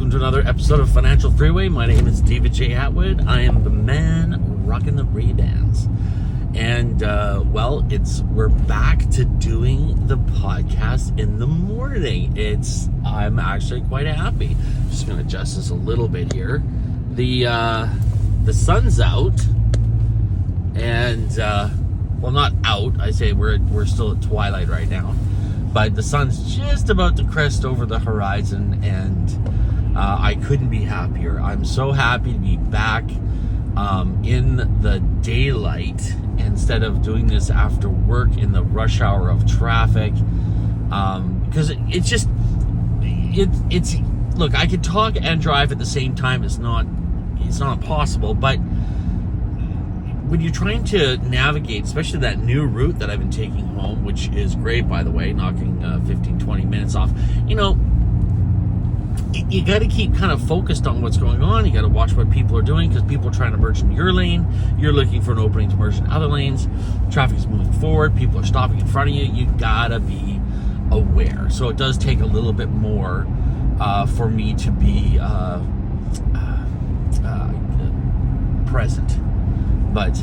welcome to another episode of Financial Freeway. My name is David J. Atwood. I am the man rocking the Ray-Bans. And, we're back to doing the podcast in the morning. I'm actually quite happy. Just going to adjust this a little bit here. The sun's out, and, not out. I say we're still at twilight right now. But the sun's just about to crest over the horizon, and I couldn't be happier. I'm so happy to be back in the daylight instead of doing this after work in the rush hour of traffic. Because look, I could talk and drive at the same time. It's not possible, but when you're trying to navigate, especially that new route that I've been taking home, which is great, by the way, knocking 15-20 minutes off, you got to keep kind of focused on what's going on. You got to watch what people are doing, because people are trying to merge in your lane. You're looking for an opening to merge in other lanes. Traffic is moving forward. People are stopping in front of you. You got to be aware. So it does take a little bit more for me to be present. But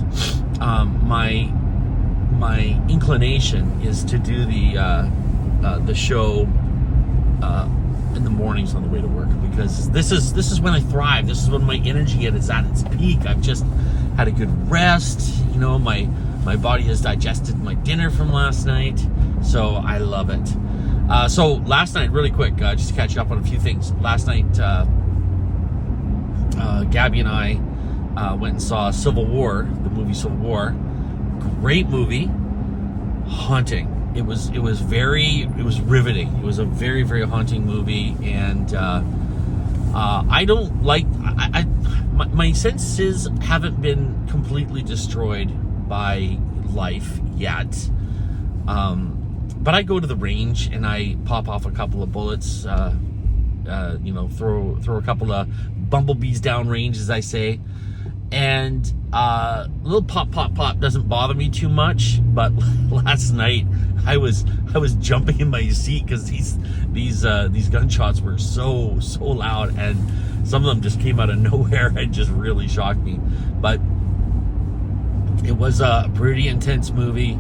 my inclination is to do the show in the mornings on the way to work, because this is when I thrive. This is when my energy is at its peak. I've just had a good rest. My body has digested my dinner from last night, so I love it. So last night, really quick, just to catch up on a few things. Last night, Gabby and I went and saw Civil War, the movie Civil War. Great movie, haunting. It was riveting. It was a very, very haunting movie, and I don't like. My senses haven't been completely destroyed by life yet, but I go to the range and I pop off a couple of bullets. Throw a couple of bumblebees down range, as I say. And a little pop doesn't bother me too much, but last night I was jumping in my seat because these gunshots were so loud, and some of them just came out of nowhere and just really shocked me. But it was a pretty intense movie,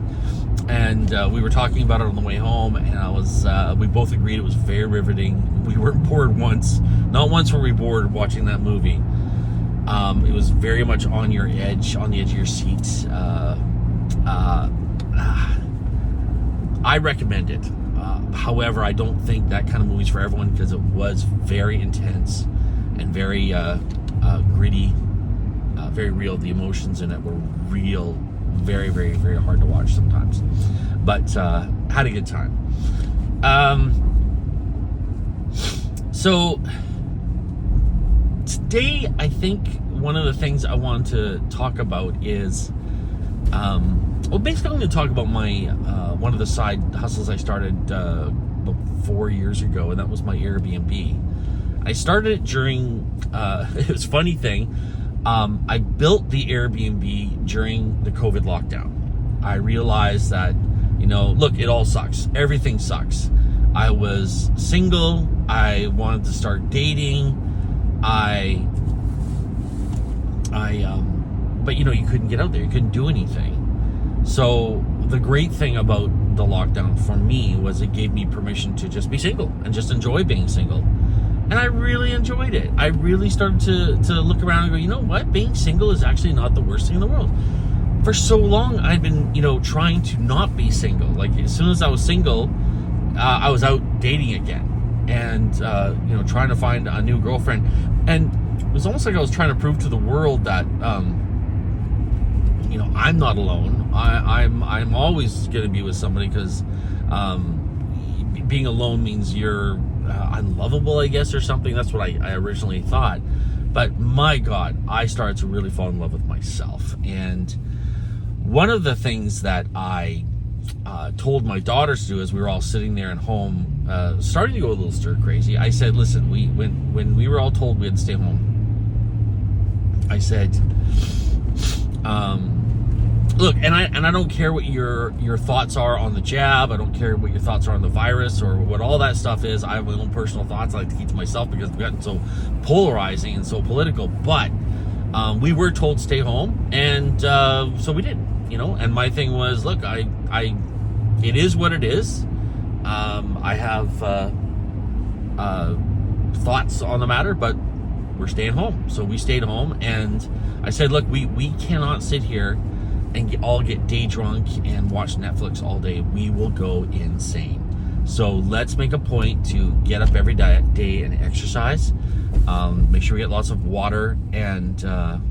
and we were talking about it on the way home, and we both agreed it was very riveting. We weren't bored once. Not once were we bored watching that movie. It was very much on the edge of your seat. I recommend it. However, I don't think that kind of movie's for everyone, because it was very intense and very gritty, very real. The emotions in it were real, very, very, very hard to watch sometimes. But had a good time. So today, I think one of the things I want to talk about is, basically I'm going to talk about my one of the side hustles I started about 4 years ago, and that was my Airbnb. I started it during, it was a funny thing, I built the Airbnb during the COVID lockdown. I realized that, look, it all sucks. Everything sucks. I was single. I wanted to start dating. But you couldn't get out there. You couldn't do anything. So the great thing about the lockdown for me was it gave me permission to just be single and just enjoy being single. And I really enjoyed it. I really started to look around and go, you know what? Being single is actually not the worst thing in the world. For so long, I'd been, trying to not be single. Like, as soon as I was single, I was out dating again. And, trying to find a new girlfriend. And it was almost like I was trying to prove to the world that, I'm not alone. I'm always going to be with somebody, because being alone means you're unlovable, I guess, or something. That's what I originally thought. But my God, I started to really fall in love with myself. And one of the things that I told my daughters to do as we were all sitting there at home, starting to go a little stir crazy, I said, listen, when we were all told we had to stay home, I said, look, and I don't care what your thoughts are on the jab. I don't care what your thoughts are on the virus or what all that stuff is. I have my own personal thoughts I like to keep to myself because we've gotten so polarizing and so political. But we were told stay home, and so we did. And my thing was, look, it is what it is. I have thoughts on the matter, but we're staying home. So we stayed home, and I said, look, we cannot sit here and all get day drunk and watch Netflix all day. We will go insane. So let's make a point to get up every day and exercise. Make sure we get lots of water, and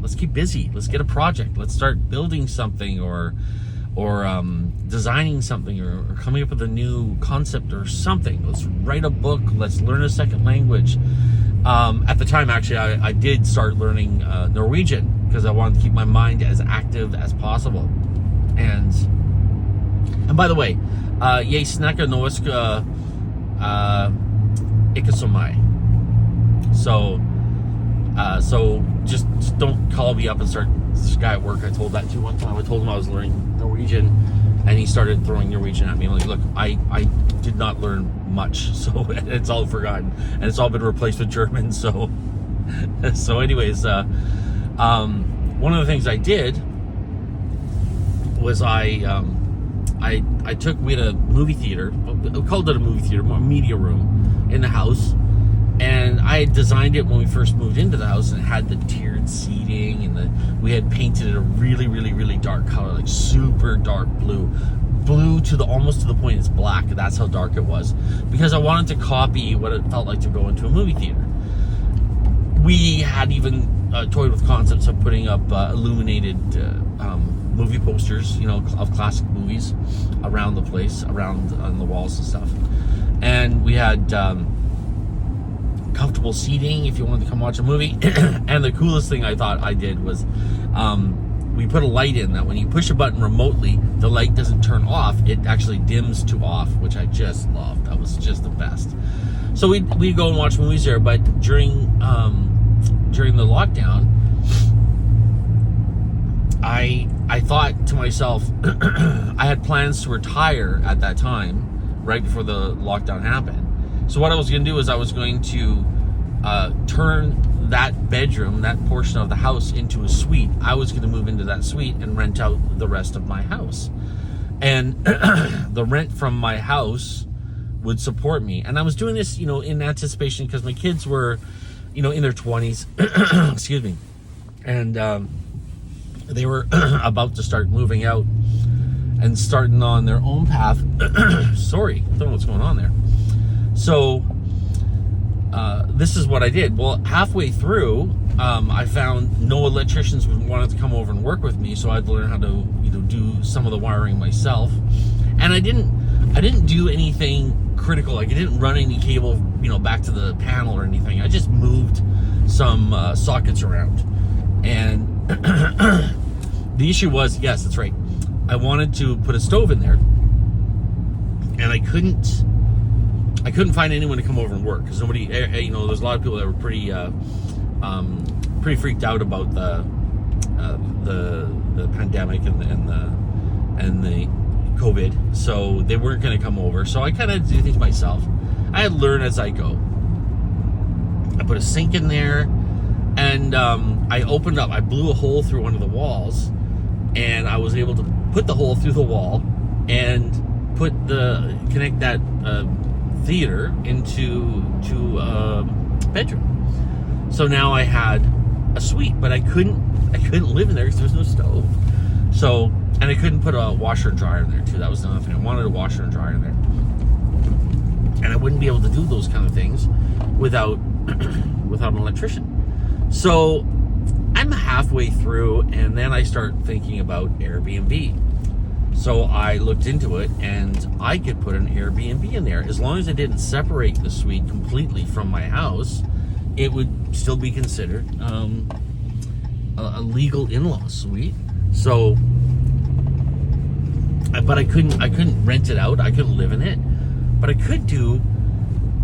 let's keep busy. Let's get a project. Let's start building something or designing something or coming up with a new concept or something. Let's write a book. Let's learn a second language. At the time, actually, I did start learning Norwegian because I wanted to keep my mind as active as possible. And by the way, jeg snakker norsk ikke så mye. So just don't call me up and start. This guy at work, I told that to one time. I told him I was learning Norwegian, and he started throwing Norwegian at me. I'm like, look, I did not learn much, so it's all forgotten, and it's all been replaced with German. So anyways, one of the things I did was I took, we had a movie theater. We called it a movie theater, a media room in the house. And I had designed it when we first moved into the house, and it had the tiered seating, and we had painted it a really, really, really dark color, like super dark blue to almost to the point it's black. That's how dark it was, because I wanted to copy what it felt like to go into a movie theater. We had even toyed with concepts of putting up illuminated movie posters, of classic movies around the place, around on the walls and stuff. And we had comfortable seating if you wanted to come watch a movie. And the coolest thing I thought I did was we put a light in that when you push a button remotely, the light doesn't turn off, it actually dims to off, which I just loved. That was just the best. So we'd go and watch movies there. But during the lockdown, I thought to myself, I had plans to retire at that time, right before the lockdown happened. So what I was going to do is I was going to turn that bedroom, that portion of the house, into a suite. I was going to move into that suite and rent out the rest of my house. And the rent from my house would support me. And I was doing this, in anticipation because my kids were, in their 20s. Excuse me. And they were about to start moving out and starting on their own path. Sorry, I don't know what's going on there. So this is what I did. Well, halfway through, I found no electricians wanted to come over and work with me, so I'd learn how to do some of the wiring myself. And I didn't do anything critical. Like I didn't run any cable back to the panel or anything. I just moved some sockets around. And the issue was, yes, that's right, I wanted to put a stove in there, and I couldn't find anyone to come over and work because nobody, there's a lot of people that were pretty freaked out about the pandemic and the COVID, so they weren't going to come over. So I kind of did things myself. I had learned as I go. I put a sink in there, and I opened up. I blew a hole through one of the walls, and I was able to put the hole through the wall and connect that theater into a bedroom. So now I had a suite, but I couldn't live in there because there was no stove. So, and I couldn't put a washer and dryer in there too. That was another thing. I wanted a washer and dryer in there, and I wouldn't be able to do those kind of things without an electrician. So I'm halfway through, and then I start thinking about Airbnb. So I looked into it, and I could put an Airbnb in there. As long as I didn't separate the suite completely from my house, it would still be considered a legal in-law suite. So, but I couldn't rent it out. I couldn't live in it, but I could do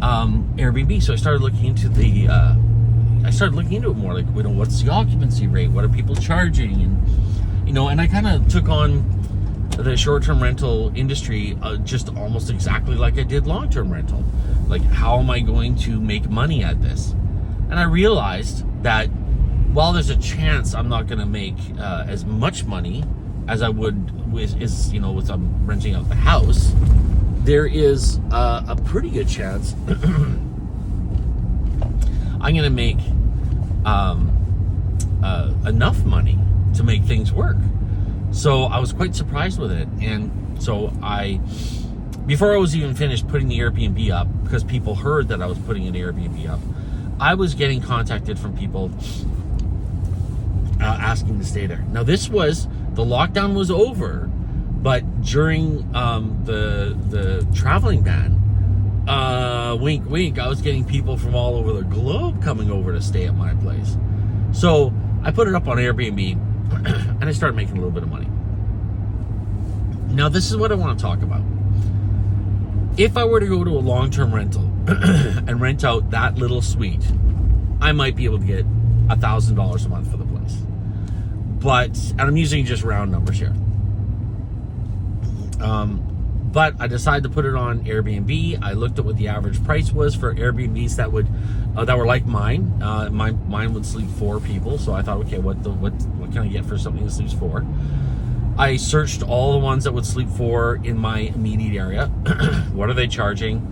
Airbnb. So I started looking into it more. Like, what's the occupancy rate? What are people charging? And and I kind of took on the short-term rental industry just almost exactly like I did long-term rental. Like, how am I going to make money at this? And I realized that while there's a chance I'm not going to make as much money as I would with I'm renting out the house, there is a pretty good chance I'm going to make enough money to make things work. So I was quite surprised with it. And so before I was even finished putting the Airbnb up, because people heard that I was putting an Airbnb up, I was getting contacted from people asking to stay there. Now, the lockdown was over, but during the traveling ban, wink, wink, I was getting people from all over the globe coming over to stay at my place. So I put it up on Airbnb, and I started making a little bit of money. Now, this is what I want to talk about. If I were to go to a long-term rental and rent out that little suite, I might be able to get $1,000 a month for the place. And I'm using just round numbers here. But I decided to put it on Airbnb. I looked at what the average price was for Airbnbs that were like mine. Mine would sleep 4 people, so I thought, okay, what can I get for something that sleeps 4? I searched all the ones that would sleep 4 in my immediate area. What are they charging?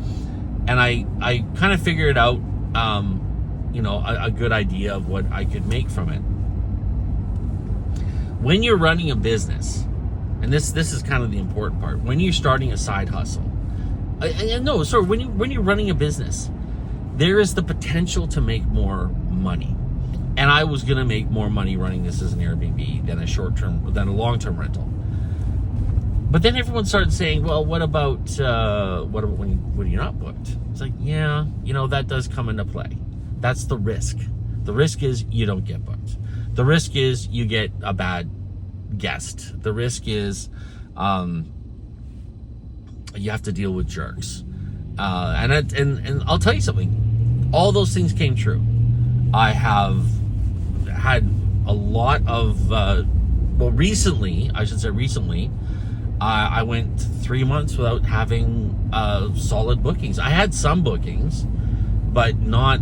And I kind of figured out, a good idea of what I could make from it. When you're running a business, and this is kind of the important part, when you're starting a side hustle, when you're running a business, there is the potential to make more money. And I was going to make more money running this as an Airbnb than a long-term rental. But then everyone started saying, well, what about when you're not booked? It's like, yeah, that does come into play. That's the risk. The risk is you don't get booked. The risk is you get a bad guest. The risk is you have to deal with jerks. And I'll tell you something. All those things came true. I have had a lot of recently, I went 3 months without having solid bookings. I had some bookings, but not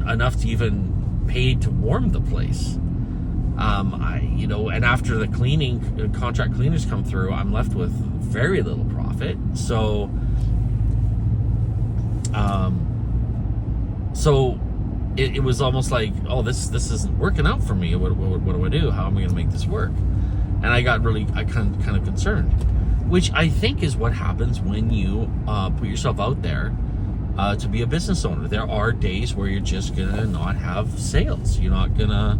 enough to even pay to warm the place. And after the contract cleaners come through, I'm left with very little profit. So it was almost like, oh, this isn't working out for me. What do I do? How am I going to make this work? And I got kind of concerned, which I think is what happens when you put yourself out there to be a business owner. There are days where you're just going to not have sales. You're not going to,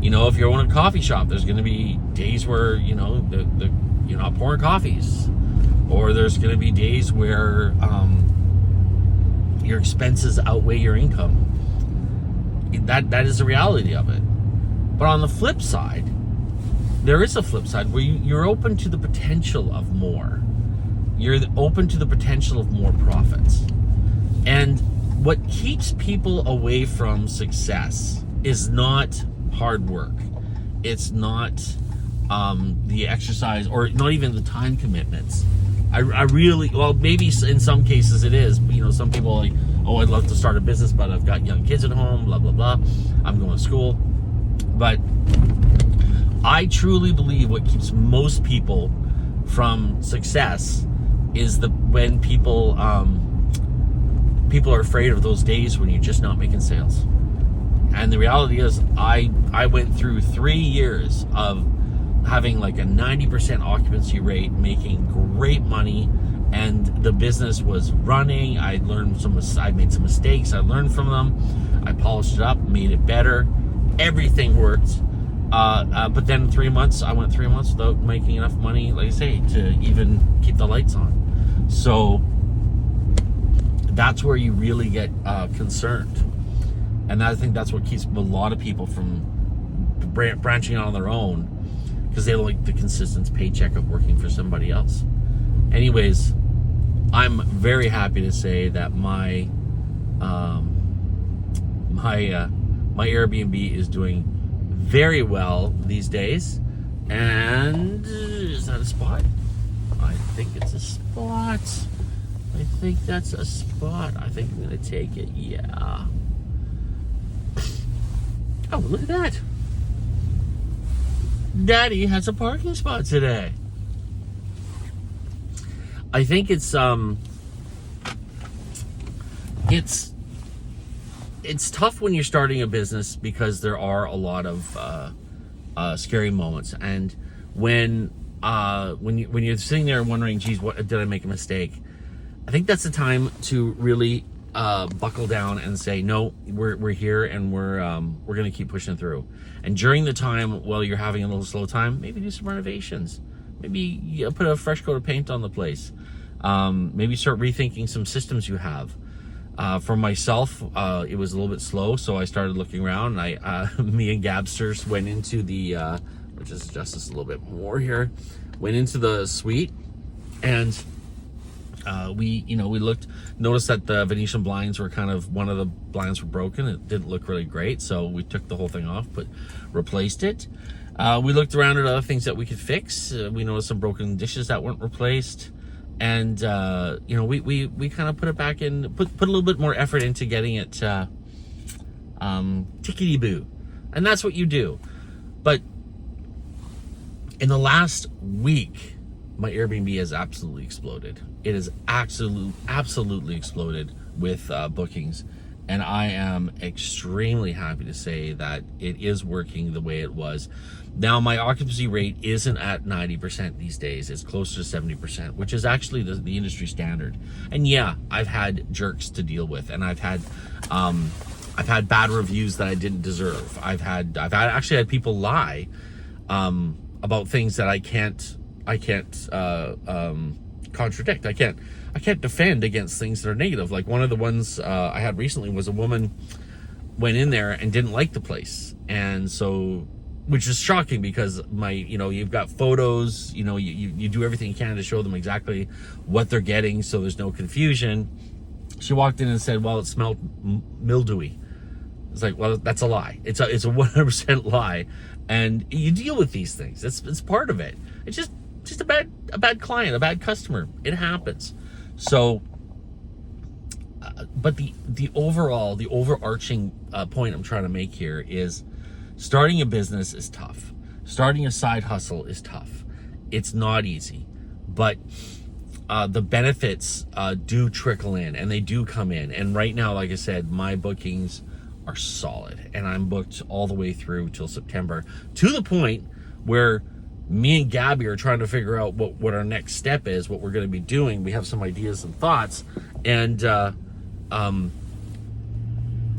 if you own a coffee shop, there's going to be days where, you're not pouring coffees. Or there's going to be days where your expenses outweigh your income. That is the reality of it. But on the flip side, there is a flip side where you're open to the potential of more. You're open to the potential of more profits. And what keeps people away from success is not hard work. It's not the exercise, or not even the time commitments. Maybe in some cases it is. Some people are like, oh, I'd love to start a business, but I've got young kids at home, blah, blah, blah. I'm going to school. But I truly believe what keeps most people from success is when people are afraid of those days when you're just not making sales. And the reality is, I went through 3 years of having like a 90% occupancy rate, making great money, and the business was running. I made some mistakes. I learned from them. I polished it up, made it better. Everything worked. But then I went 3 months without making enough money, like I say, to even keep the lights on. So that's where you really get concerned. And I think that's what keeps a lot of people from branching out on their own, because they like the consistent paycheck of working for somebody else. Anyways, I'm very happy to say that my Airbnb is doing very well these days. And is that a spot? I think it's a spot. I think that's a spot. I think I'm gonna take it. Yeah. Oh, look at that. Daddy has a parking spot today. I think it's tough when you're starting a business because there are a lot of scary moments, and when you're sitting there wondering, geez, what did I make a mistake? I think that's the time to really buckle down and say, no, we're here, and we're gonna keep pushing through. And during the time while you're having a little slow time, maybe do some renovations. Maybe put a fresh coat of paint on the place. Maybe start rethinking some systems you have. For myself, it was a little bit slow, so I started looking around. And me and Gabsters went into the, let's just adjust this a little bit more here. Went into the suite, and we noticed that the Venetian blinds were one of the blinds were broken. It didn't look really great, so we took the whole thing off, but replaced it. We looked around at other things that we could fix. We noticed some broken dishes that weren't replaced. And, we kind of put it back in, put a little bit more effort into getting it, tickety-boo. And that's what you do. But in the last week, my Airbnb has absolutely exploded. It has absolutely exploded with bookings. And I am extremely happy to say that it is working the way it was. Now, my occupancy rate isn't at 90% these days. It's closer to 70%, which is actually the industry standard. And yeah, I've had jerks to deal with, and I've had bad reviews that I didn't deserve. I've actually had people lie about things that I can't contradict. I can't defend against things that are negative. Like one of the ones I had recently was a woman went in there and didn't like the place, and so, which is shocking because you've got photos, you do everything you can to show them exactly what they're getting, so there's no confusion. She walked in and said, well, it smelled mildewy. It's like, well, that's a lie. It's a 100% lie, and you deal with these things. It's part of it. It's just a bad client, a bad customer. It happens. So, but the overarching point I'm trying to make here is starting a business is tough. Starting a side hustle is tough. It's not easy, but the benefits do trickle in, and they do come in. And right now, like I said, my bookings are solid, and I'm booked all the way through till September, to the point where me and Gabby are trying to figure out what our next step is, what we're going to be doing. We have some ideas and thoughts, and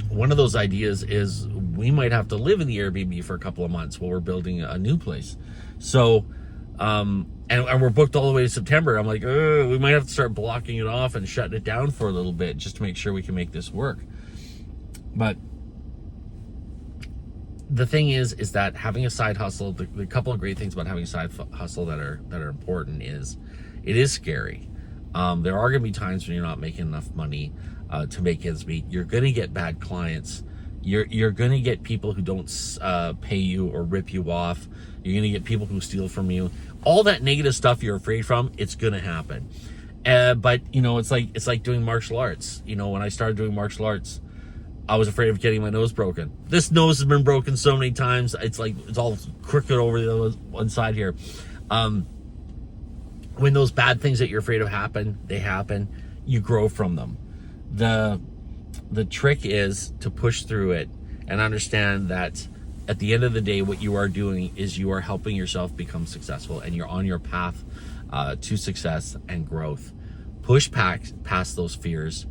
one of those ideas is we might have to live in the Airbnb for a couple of months while we're building a new place. So, and we're booked all the way to September. I'm like, we might have to start blocking it off and shutting it down for a little bit just to make sure we can make this work. But the thing is that having a side hustle, the couple of great things about having a side hustle that are important is, it is scary. There are going to be times when you're not making enough money to make ends meet. You're going to get bad clients. You're going to get people who don't pay you or rip you off. You're going to get people who steal from you. All that negative stuff you're afraid from, it's going to happen. But it's like doing martial arts. When I started doing martial arts, I was afraid of getting my nose broken. This nose has been broken so many times. It's all crooked over the other one side here. When those bad things that you're afraid of happen, they happen. You grow from them. The trick is to push through it and understand that at the end of the day, what you are doing is you are helping yourself become successful, and you're on your path to success and growth. Push past those fears.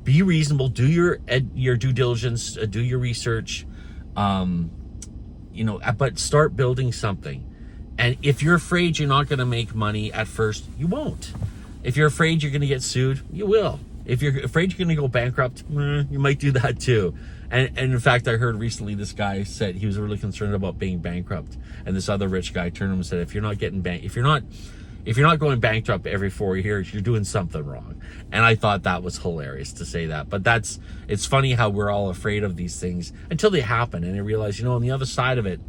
Be reasonable. Do your due diligence. Do your research. But start building something. And if you're afraid you're not going to make money at first, you won't. If you're afraid you're going to get sued, you will. If you're afraid you're going to go bankrupt, you might do that too. And in fact, I heard recently this guy said he was really concerned about being bankrupt, and this other rich guy turned to him and said, if you're not going bankrupt every 4 years, you're doing something wrong. And I thought that was hilarious to say that. But it's funny how we're all afraid of these things until they happen, and you realize, on the other side of it,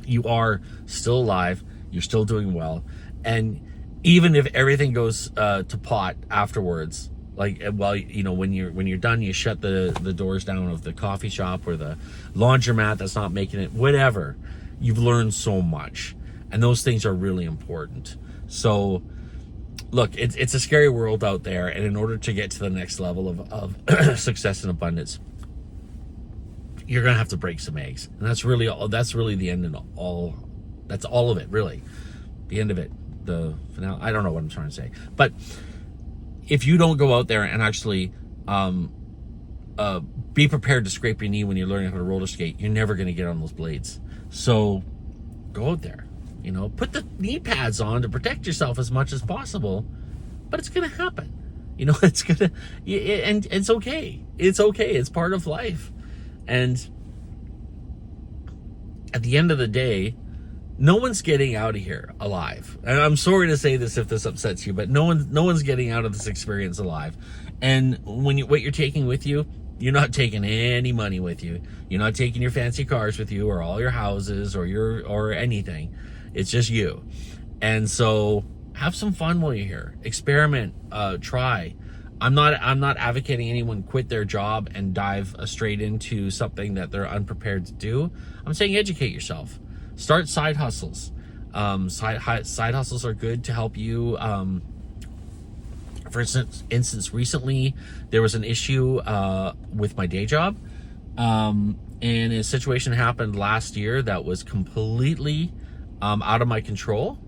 you are still alive, you're still doing well, and even if everything goes to pot afterwards, like, well, you know, when you're done, you shut the doors down of the coffee shop or the laundromat that's not making it, whatever, you've learned so much, and those things are really important. So look, it's a scary world out there, and in order to get to the next level of success and abundance, you're gonna have to break some eggs, and that's really the end of all. That's all of it, really. The end of it, the finale. I don't know what I'm trying to say, but if you don't go out there and actually be prepared to scrape your knee when you're learning how to roller skate, you're never gonna get on those blades. So go out there, you know, put the knee pads on to protect yourself as much as possible, but it's gonna happen. You know, it's gonna, and it's okay. It's okay. It's part of life. And at the end of the day, no one's getting out of here alive. And I'm sorry to say this if this upsets you, but no one's getting out of this experience alive. And what you're taking with you, you're not taking any money with you. You're not taking your fancy cars with you, or all your houses, or anything. It's just you. And so have some fun while you're here. Experiment, try. I'm not advocating anyone quit their job and dive straight into something that they're unprepared to do. I'm saying educate yourself. Start side hustles. Side hustles are good to help you. For instance, recently there was an issue with my day job, and a situation happened last year that was completely out of my control,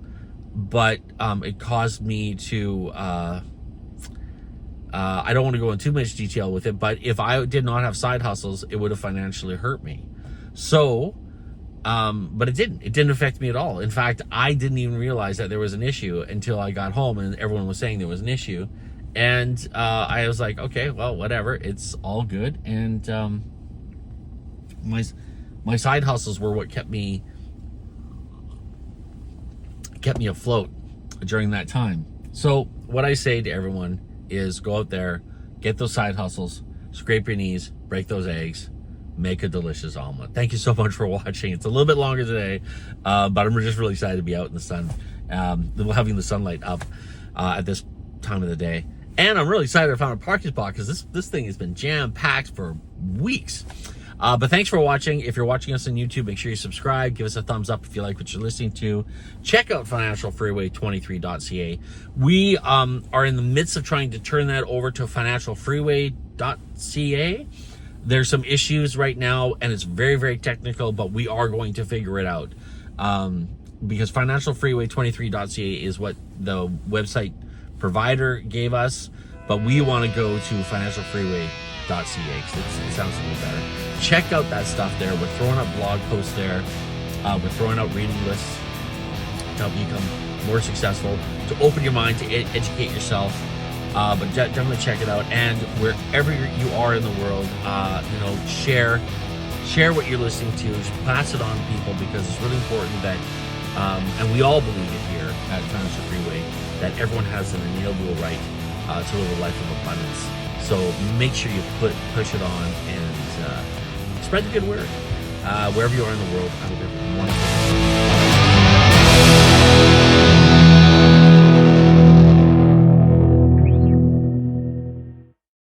but it caused me to. I don't want to go into too much detail with it, but if I did not have side hustles, it would have financially hurt me. So, but it didn't affect me at all. In fact, I didn't even realize that there was an issue until I got home and everyone was saying there was an issue. And I was like, okay, well, whatever, it's all good. And my side hustles were what kept me afloat during that time. So what I say to everyone is go out there, get those side hustles, scrape your knees, break those eggs, make a delicious omelet. Thank you so much for watching. It's a little bit longer today, but I'm just really excited to be out in the sun, having the sunlight up at this time of the day. And I'm really excited I found a parking spot, because this thing has been jam-packed for weeks. But thanks for watching. If you're watching us on YouTube, make sure you subscribe. Give us a thumbs up if you like what you're listening to. Check out financialfreeway23.ca. We are in the midst of trying to turn that over to financialfreeway.ca. There's some issues right now, and it's very, very technical, but we are going to figure it out. Because financialfreeway23.ca is what the website provider gave us, but we want to go to financialfreeway.ca because it sounds a little better. Check out that stuff there. We're throwing up blog posts there. We're throwing out reading lists to help you become more successful, to open your mind, to educate yourself. But definitely check it out. And wherever you are in the world, you know, share what you're listening to. Just pass it on to people, because it's really important that, and we all believe it here at Financial Freeway, that everyone has an inalienable right to live a life of abundance. So make sure you push it on and spread the good word. Wherever you are in the world, have a good one.